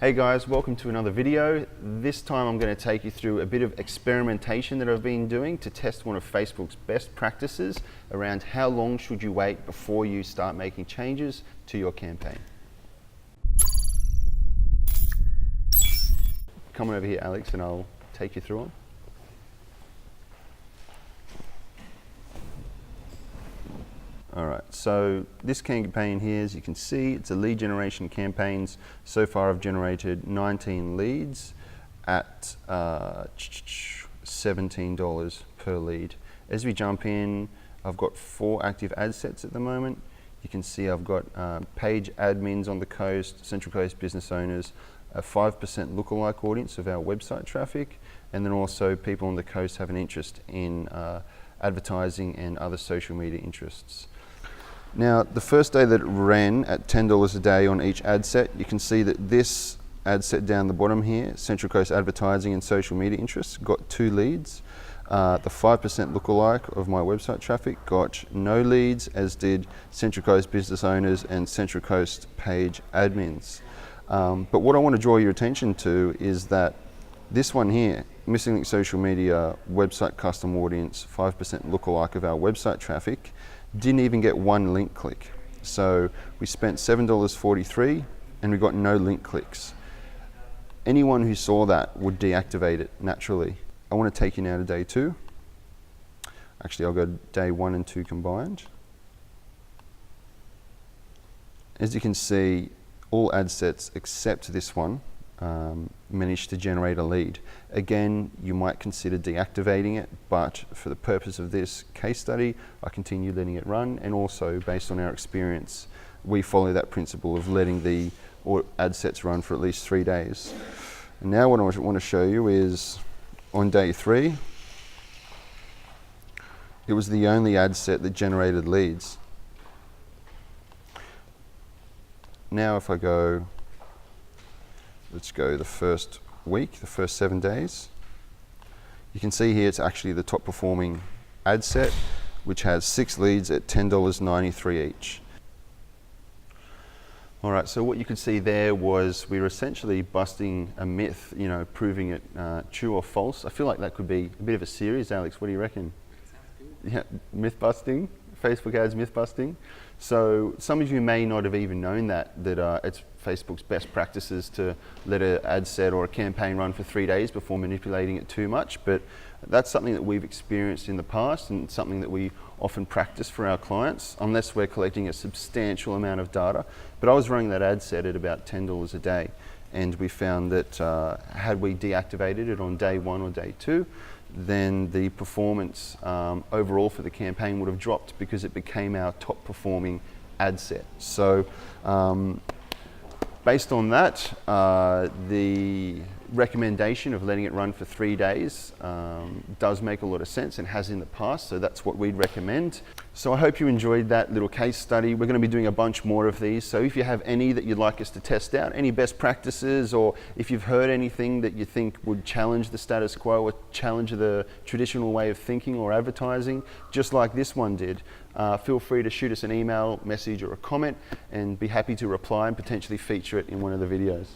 Hey guys, welcome to another video. This time I'm going to take you through a bit of experimentation that I've been doing to test one of Facebook's best practices around how long should you wait before you start making changes to your campaign. Come on over here, Alex, and I'll take you through them. Alright, so this campaign here, as you can see, it's a lead generation campaigns. So far I've generated 19 leads at $17 per lead. As we jump in, I've got 4 active ad sets at the moment. You can see I've got page admins on the coast, Central Coast business owners, a 5% lookalike audience of our website traffic, and then also people on the coast have an interest in advertising and other social media interests. Now, the first day that it ran at $10 a day on each ad set, you can see that this ad set down the bottom here, Central Coast advertising and social media interests, got 2 leads. The 5% lookalike of my website traffic got no leads, as did Central Coast business owners and Central Coast page admins. But what I want to draw your attention to is that this one here, Missing Link Social Media website custom audience, 5% lookalike of our website traffic, didn't even get 1 link click. So we spent $7.43 and we got no link clicks. Anyone who saw that would deactivate it naturally. I want to take you now to day 2. Actually, I'll go day 1 and 2 combined. As you can see, all ad sets except this one managed to generate a lead. Again, you might consider deactivating it, but for the purpose of this case study, I continue letting it run, and also based on our experience, we follow that principle of letting the ad sets run for at least 3 days. And now what I want to show you is on day 3, it was the only ad set that generated leads. Now if I go, let's go the first week, the first 7 days. You can see here it's actually the top performing ad set, which has 6 leads at $10.93 each. All right, so what you could see there was we were essentially busting a myth, proving it true or false. I feel like that could be a bit of a series, Alex. What do you reckon? Sounds good. Yeah, myth busting, Facebook ads myth busting. So some of you may not have even known that it's Facebook's best practices to let an ad set or a campaign run for 3 days before manipulating it too much, but that's something that we've experienced in the past and something that we often practice for our clients, unless we're collecting a substantial amount of data. But I was running that ad set at about $10 a day, and we found that had we deactivated it on day 1 or day 2, then the performance overall for the campaign would have dropped because it became our top performing ad set. So based on that, the recommendation of letting it run for 3 days does make a lot of sense and has in the past, so that's what we'd recommend. So I hope you enjoyed that little case study. We're going to be doing a bunch more of these, so if you have any that you'd like us to test out, any best practices, or if you've heard anything that you think would challenge the status quo or challenge the traditional way of thinking or advertising, just like this one did, feel free to shoot us an email, message, or a comment, and be happy to reply and potentially feature it in one of the videos.